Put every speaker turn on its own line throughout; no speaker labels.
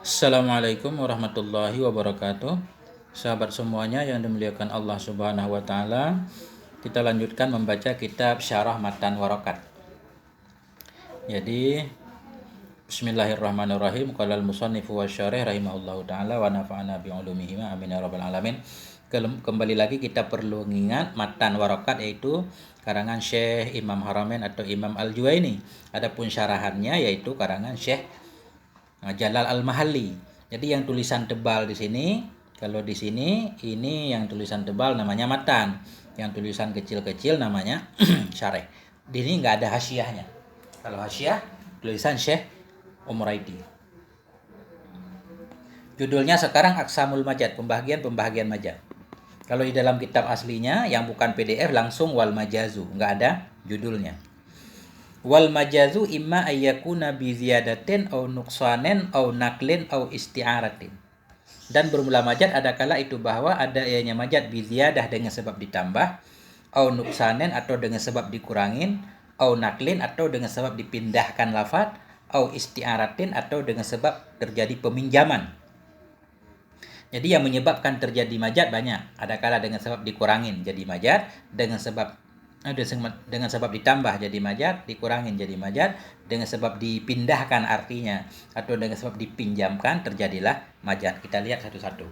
Assalamualaikum warahmatullahi wabarakatuh. Sahabat semuanya yang dimuliakan Allah Subhanahu wa taala, kita lanjutkan membaca kitab Syarah Matan Warakat. Jadi bismillahirrahmanirrahim. Qala al-musannifu wa syarih rahimahullahu taala wa nafa'ana bi ulumihi amin ya rabbal alamin. Kembali lagi kita perlu mengingat Matan Warakat yaitu karangan Syekh Imam Haramain atau Imam Al-Juwaini. Adapun syarahannya yaitu karangan Syekh Jalal Al-Mahalli. Jadi yang tulisan tebal di sini, kalau di sini ini yang tulisan tebal namanya matan, yang tulisan kecil-kecil namanya syareh. Di sini nggak ada hasyiahnya. Kalau hasyiah tulisan Syekh Umraidi. Judulnya sekarang Aqsamul Majad, pembagian majad. Kalau di dalam kitab aslinya yang bukan PDF langsung wal majazu, nggak ada judulnya. Wal majazu imma ayyakuna bi ziyadatin au nuqsanin au naklin au isti'aratin. Dan bermula majad adakala itu bahwa ada ianya majad bi ziyadah dengan sebab ditambah, au nuqsanin atau dengan sebab dikurangin, au naklin atau dengan sebab dipindahkan lafaz, au isti'aratin atau dengan sebab terjadi peminjaman. Jadi yang menyebabkan terjadi majad banyak. Adakala dengan sebab dikurangin jadi majad, dengan sebab ditambah jadi majad, dikurangin jadi majad, dengan sebab dipindahkan artinya atau dengan sebab dipinjamkan terjadilah majad. Kita lihat satu-satu.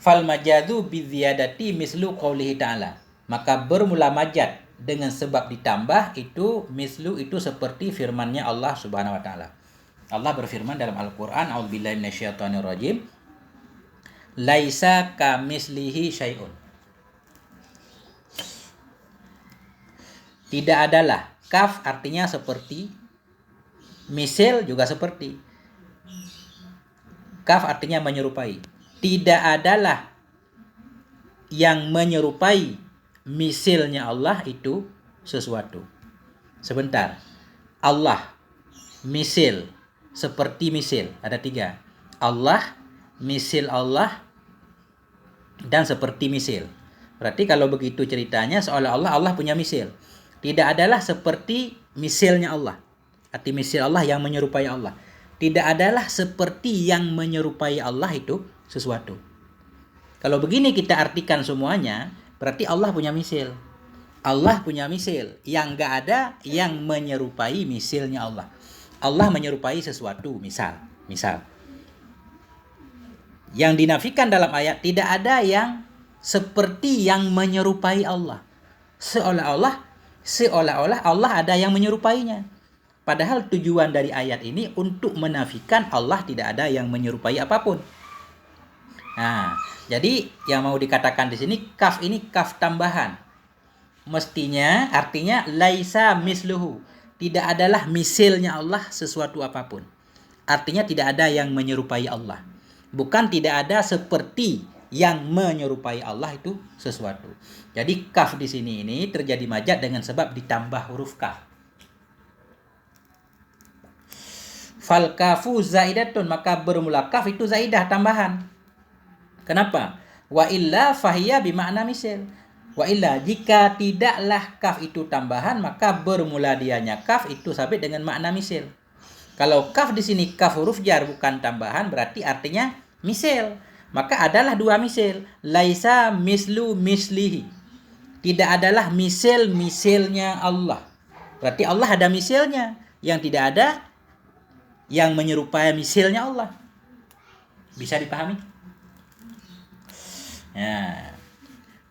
Fal majadu bi ziyadati mislu qaulihi ta'ala. Maka bermula majad dengan sebab ditambah itu mislu itu seperti firman-Nya Allah Subhanahu wa taala. Allah berfirman dalam Al-Qur'an, a'udzubillahi minasyaitonirrajim. Laisa kamislihi syai'un. Tidak adalah. Kaf artinya seperti. Misal juga seperti. Kaf artinya menyerupai. Tidak adalah yang menyerupai misilnya Allah itu sesuatu. Sebentar. Allah, misil, seperti misil. Ada 3. Allah, misil Allah, dan seperti misil. Berarti kalau begitu ceritanya seolah-olah Allah punya misil. Tidak adalah seperti misilnya Allah. Arti misil Allah yang menyerupai Allah. Tidak adalah seperti yang menyerupai Allah itu sesuatu. Kalau begini kita artikan semuanya, berarti Allah punya misil. Allah punya misil. Yang enggak ada yang menyerupai misilnya Allah. Allah menyerupai sesuatu, misal. Yang dinafikan dalam ayat tidak ada yang seperti yang menyerupai Allah. Seolah-olah Allah ada yang menyerupainya. Padahal tujuan dari ayat ini untuk menafikan Allah tidak ada yang menyerupai apapun. Nah, jadi yang mau dikatakan di sini kaf ini kaf tambahan. Mestinya artinya laisa misluhu. Tidak adalah misilnya Allah sesuatu apapun. Artinya tidak ada yang menyerupai Allah. Bukan tidak ada seperti yang menyerupai Allah itu sesuatu. Jadi kaf di sini ini terjadi majad dengan sebab ditambah huruf kaf. Fal kafu zaidatun, maka bermula kaf itu zaidah tambahan. Kenapa? Wa illa fahiya bimakna misil. Wa illa jika tidaklah kaf itu tambahan maka bermula dianya kaf itu sabit dengan makna misil. Kalau kaf di sini kaf huruf jar bukan tambahan berarti artinya misil. Maka adalah 2 misil. Laisa mislu mislihi. Tidak adalah misilnya Allah. Berarti Allah ada misilnya. Yang tidak ada yang menyerupai misilnya Allah. Bisa dipahami? Ya.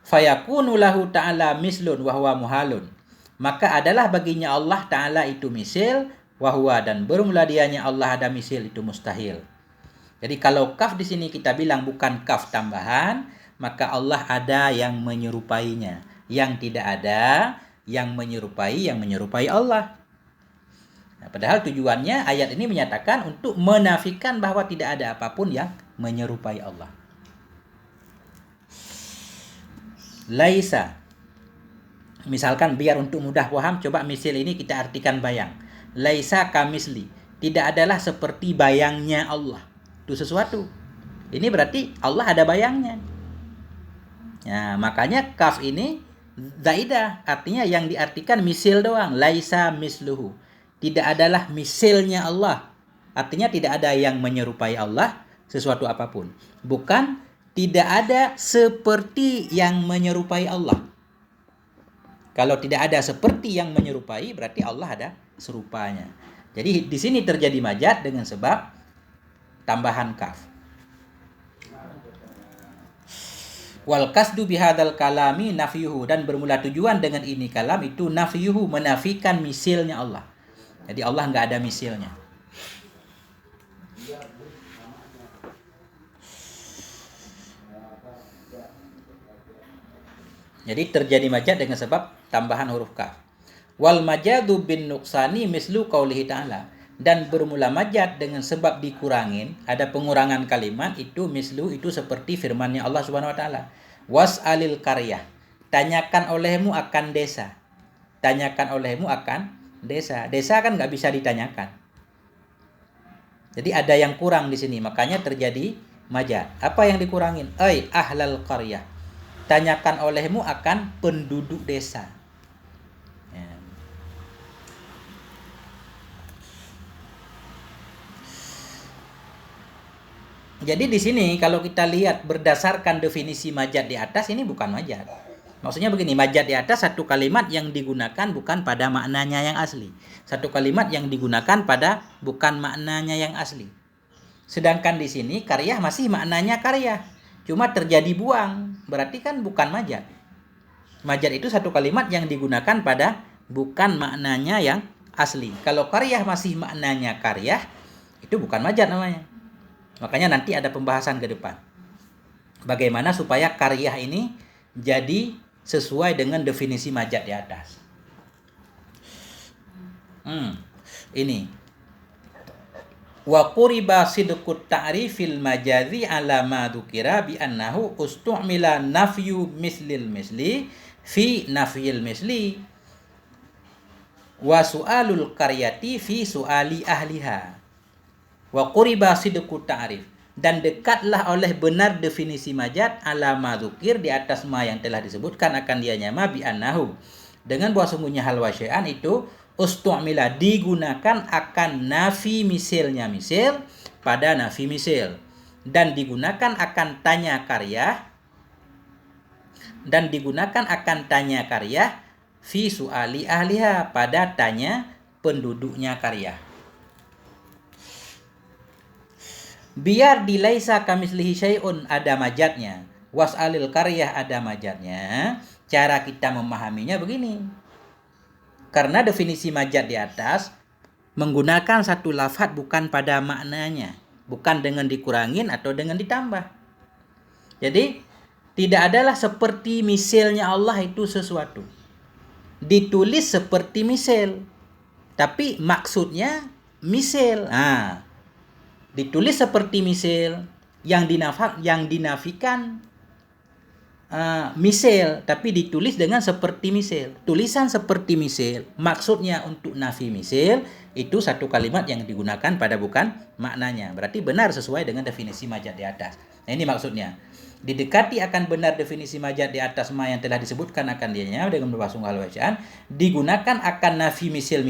Fayakunu lahu ta'ala mislun wa huwa muhalun. Maka adalah baginya Allah Ta'ala itu misil, wa huwa, dan bermula dianya Allah ada misil itu mustahil. Jadi kalau kaf di sini kita bilang bukan kaf tambahan, maka Allah ada yang menyerupainya. Yang tidak ada yang menyerupai Allah. Nah, padahal tujuannya ayat ini menyatakan untuk menafikan bahwa tidak ada apapun yang menyerupai Allah. Laisa. Misalkan biar untuk mudah paham, coba misil ini kita artikan bayang. Laisa kamisli. Tidak adalah seperti bayangnya Allah. Itu sesuatu. Ini berarti Allah ada bayangnya. Ya, makanya kaf ini zaidah, artinya yang diartikan misil doang. Laisa misluhu. tidak adalah misalnya Allah. Artinya tidak ada yang menyerupai Allah sesuatu apapun. Bukan tidak ada seperti yang menyerupai Allah. Kalau tidak ada seperti yang menyerupai, berarti Allah ada serupanya. Jadi di sini terjadi majaz dengan sebab tambahan kaf. Wal kasdu bihadzal kalami nafyuhu, dan bermula tujuan dengan ini kalam itu nafyuhu, menafikan misilnya Allah. Jadi Allah nggak ada misilnya. Jadi terjadi majaz dengan sebab tambahan huruf kaf. Wal majadu bin nuqsani mislu qaulihi ta'ala, dan bermula majaz dengan sebab dikurangin, ada pengurangan kalimat, itu mislu, itu seperti firman-Nya Allah Subhanahu wa taala. Was'alil qaryah, tanyakan olehmu akan desa. Tanyakan olehmu akan desa. Desa kan nggak bisa ditanyakan. Jadi ada yang kurang di sini, makanya terjadi majaz. Apa yang dikurangin? Ai ahlal qaryah, tanyakan olehmu akan penduduk desa. Ya. Jadi di sini kalau kita lihat berdasarkan definisi majaz di atas, ini bukan majaz. Maksudnya begini, majaz di atas satu kalimat yang digunakan bukan pada maknanya yang asli. Satu kalimat yang digunakan pada bukan maknanya yang asli. Sedangkan di sini qaryah masih maknanya qaryah, cuma terjadi buang, berarti kan bukan majaz. Majaz itu satu kalimat yang digunakan pada bukan maknanya yang asli. Kalau qaryah masih maknanya qaryah, itu bukan majaz namanya. Makanya nanti ada pembahasan ke depan. Bagaimana supaya qaryah ini jadi sesuai dengan definisi majaz di atas. Ini. Wa quriba sidqut ta'rifil majazi ala ma dzukira bi annahu ustu'mila nafyu mislil misli fi nafyil misli wa su'alul qaryati fi su'ali ahliha. Wa quriba sidqut ta'rif, dan dekatlah oleh benar definisi majaz ala ma dzukir, di atas ma yang telah disebutkan akan dianya ma bi annahu, dengan bahwa sungguhnya hal wasya'an itu ustu'mila, digunakan akan nafi misilnya misil pada nafi misil, dan digunakan akan tanya qaryah, dan digunakan akan tanya qaryah fi su'ali ahliha, pada tanya penduduknya qaryah. Biar di laisa kamislihi syai'un ada majaznya, was'alil qaryah ada majaznya. Cara kita memahaminya begini. Karena definisi majaz di atas menggunakan satu lafaz bukan pada maknanya, bukan dengan dikurangin atau dengan ditambah. Jadi tidak adalah seperti misalnya Allah itu sesuatu. Ditulis seperti misal, tapi maksudnya misal. Ditulis seperti misal, yang dinafikan misal, tapi ditulis dengan seperti misal. Tulisan seperti misal, maksudnya untuk nafi misal, itu satu kalimat yang digunakan pada bukan maknanya. Berarti benar sesuai dengan definisi majaz di atas. Nah, ini maksudnya. Didekati akan benar definisi majaz di atas ma yang telah disebutkan akan dianya dengan berbahasa hal wasya'an, digunakan akan nafi misal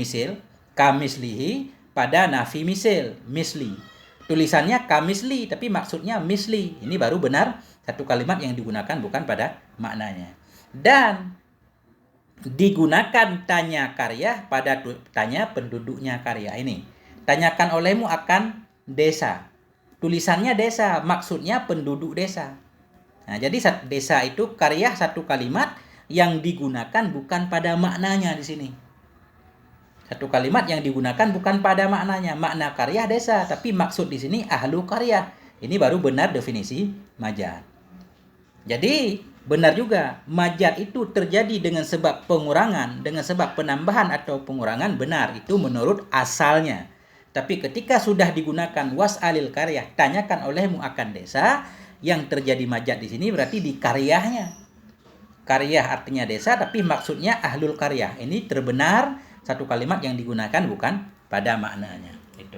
kamislihi pada nafi misli. Tulisannya kamisli, tapi maksudnya misli. Ini baru benar satu kalimat yang digunakan bukan pada maknanya. Dan digunakan tanya qaryah pada tanya penduduknya qaryah. Ini. Tanyakan olehmu akan desa. Tulisannya desa, maksudnya penduduk desa. Nah, jadi desa itu qaryah satu kalimat yang digunakan bukan pada maknanya di sini. Satu kalimat yang digunakan bukan pada maknanya. Makna qaryah desa, tapi maksud di sini ahlu qaryah. Ini baru benar definisi majaz. Jadi benar juga majaz itu terjadi dengan sebab pengurangan, dengan sebab penambahan atau pengurangan, benar itu menurut asalnya. Tapi ketika sudah digunakan was'alil qaryah, tanyakan olehmu akan desa, yang terjadi majaz di sini berarti di qaryahnya. Qaryah artinya desa, tapi maksudnya ahlul qaryah. Ini terbenar satu kalimat yang digunakan bukan pada maknanya. Itu.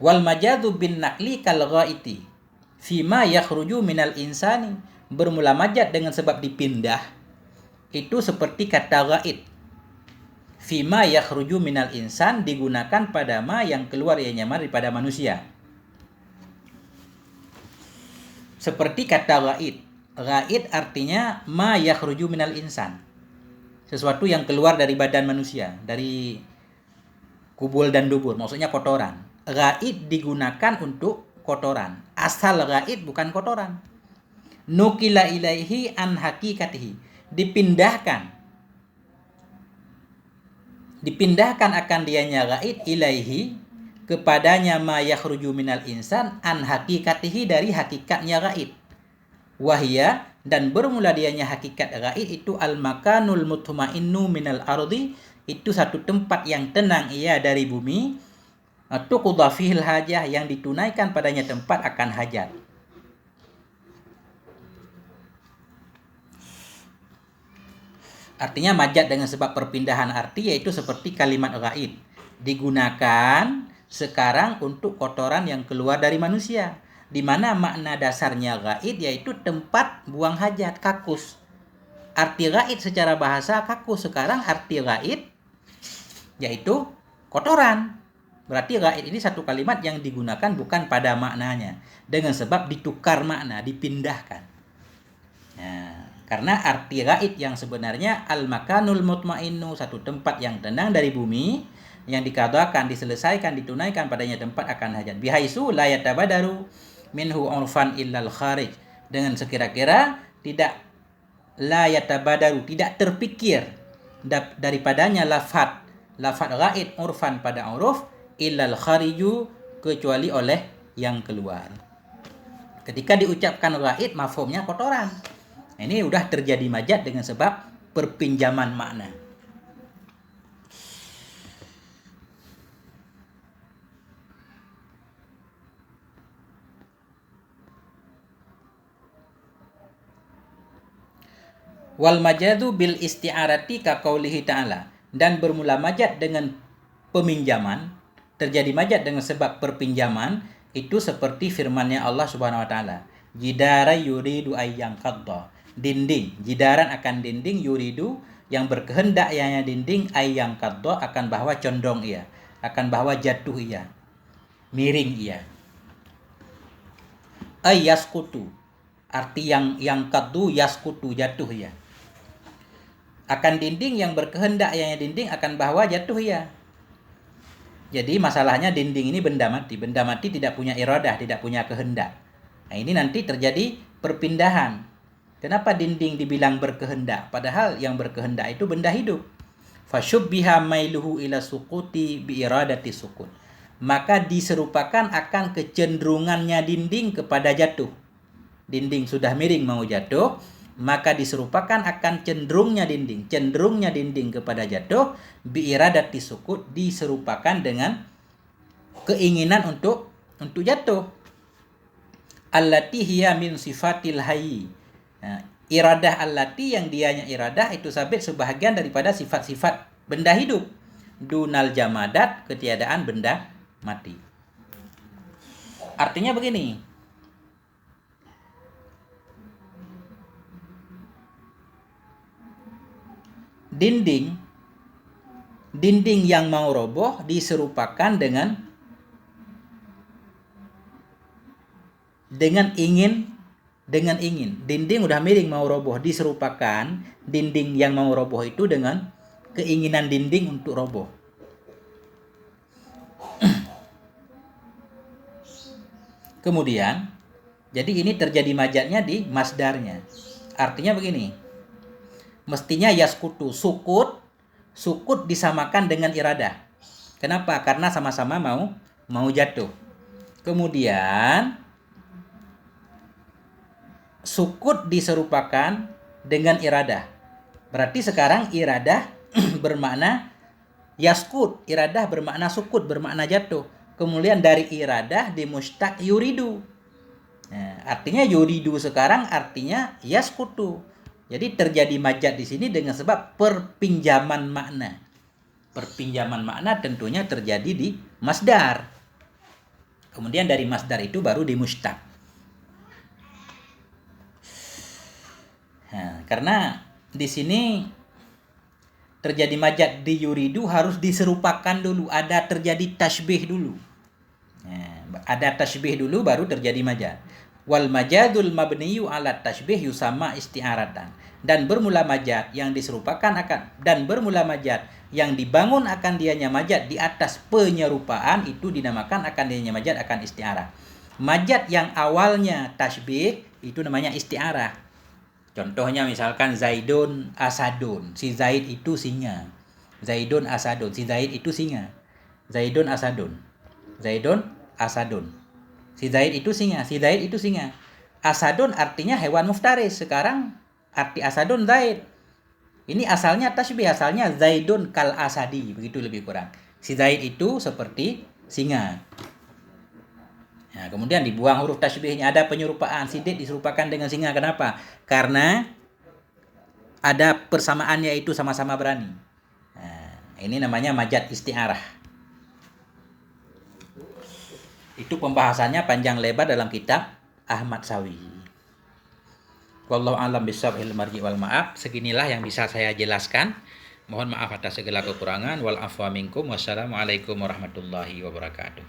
Wal majadu bin naqli kal ghaiti fima yakhruju minal insani, bermula majaz dengan sebab dipindah itu seperti kata ghaid. Fima yakhruju minal insan digunakan pada ma yang keluar ianya daripada manusia. Seperti kata ghaid. Ghaid artinya ma yakhruju minal insan. Sesuatu yang keluar dari badan manusia, dari kubul dan dubur, maksudnya kotoran. Ghaid digunakan untuk kotoran. Asal ghaid bukan kotoran. Nukila ilaihi an hakikatihi. Dipindahkan akan dianya ghaid ilaihi kepadanya ma yakhruju minal insan an hakikatihi dari hakikatnya ghaid. Wahia dan bermula dianya hakikat ghaid itu al makanul mutmainnu minal ardi, itu satu tempat yang tenang ia dari bumi, tuqdha fihil hajah yang ditunaikan padanya tempat akan hajat. Artinya majaz dengan sebab perpindahan arti, yaitu seperti kalimat ghaid digunakan sekarang untuk kotoran yang keluar dari manusia, di mana makna dasarnya ghaid yaitu tempat buang hajat, kakus. Arti ghaid secara bahasa kakus, sekarang arti ghaid yaitu kotoran. Berarti ghaid ini satu kalimat yang digunakan bukan pada maknanya, dengan sebab ditukar makna, dipindahkan. Nah, karena arti ghaid yang sebenarnya al-makanul mutmainnu, satu tempat yang tenang dari bumi, yang dikadakan, diselesaikan, ditunaikan padanya tempat akan hajat. Bihaisu la yatabadaru minhu urfan illal kharij. Dengan sekira-kira tidak la yatabadaru, tidak terpikir daripadanya lafaz ghaid urfan pada uruf, illal khariju, kecuali oleh yang keluar. Ketika diucapkan ghaid, mafhumnya kotoran. Ini udah terjadi majaz dengan sebab perpinjaman makna. Wal majadu bil isti'arati ka qaulihi ta'ala, dan bermula majaz dengan peminjaman, terjadi majaz dengan sebab perpinjaman, itu seperti firman-Nya Allah Subhanahu wa taala, jidara yuridu ayyang qadda, dinding, jidaran akan dinding, yuridu yang berkehendak ianya dinding, ayyang qadda akan bahwa condong ia, akan bahwa jatuh ia, miring ia. Ay yaskutu, arti yang qaddu yaskutu, jatuh ia. Akan dinding yang berkehendak ianya dinding akan bahwa jatuh ia. Jadi masalahnya dinding ini benda mati. Benda mati tidak punya iradah, tidak punya kehendak. Nah, ini nanti terjadi perpindahan. Kenapa dinding dibilang berkehendak? Padahal yang berkehendak itu benda hidup. Fasyubbiha mailuhu ila suquti bi iradati sukut. Maka diserupakan akan kecenderungannya dinding kepada jatuh. Dinding sudah miring mau jatuh, maka diserupakan akan cenderungnya dinding kepada jatuh, bi iradati sukut, diserupakan dengan keinginan untuk jatuh. Allati hiya min sifatil hayy. Nah, iradah allati yang dianya iradah itu sabit sebahagian daripada sifat-sifat benda hidup. Dunal jamadat, ketiadaan benda mati. Artinya begini. Dinding yang mau roboh diserupakan dengan ingin. Dinding udah miring mau roboh, diserupakan dinding yang mau roboh itu dengan keinginan dinding untuk roboh. Kemudian, jadi ini terjadi majaznya di masdarnya. Artinya begini. Mestinya yaskutu, sukut disamakan dengan iradah. Kenapa? Karena sama-sama mau jatuh. Kemudian sukut diserupakan dengan iradah. Berarti sekarang iradah bermakna yaskut, iradah bermakna sukut, bermakna jatuh. Kemudian dari iradah dimustaq yuridu. Nah, artinya yuridu sekarang artinya yaskutu. Jadi terjadi majaz di sini dengan sebab perpinjaman makna. Perpinjaman makna tentunya terjadi di masdar. Kemudian dari masdar itu baru di mustaq. Nah, karena di sini terjadi majad di yuridu harus diserupakan dulu, ada terjadi tasbih dulu. Ada tasbih dulu baru terjadi majad. Wal majadul mabniyu ala tasbih yusama isti'aratan. Dan bermula majad yang diserupakan yang dibangun akan dianya majad di atas penyerupaan itu dinamakan akan dianya majad akan isti'arah. Majad yang awalnya tasbih itu namanya isti'arah. Contohnya misalkan Zaidun Asadun, si Zaid itu singa. Zaidun Asadun, si Zaid itu singa. Zaidun Asadun. Zaidun Asadun. Si Zaid itu singa, si Zaid itu singa. Asadun artinya hewan muftaris. Sekarang arti Asadun Zaid. Ini asalnya tasbih, asalnya Zaidun kal asadi, begitu lebih kurang. Si Zaid itu seperti singa. Nah, kemudian dibuang huruf tasbihnya, ada penyerupaan. Si Zaid diserupakan dengan singa. Kenapa? Karena ada persamaan, yaitu sama-sama berani. Nah, ini namanya majad isti'arah. Itu pembahasannya panjang lebar dalam kitab Ahmad Sawi. Wallahu a'lam bishawab, marji wal ma'af. Seginilah yang bisa saya jelaskan. Mohon maaf atas segala kekurangan. Wal afwa minkum. Wassalamualaikum warahmatullahi wabarakatuh.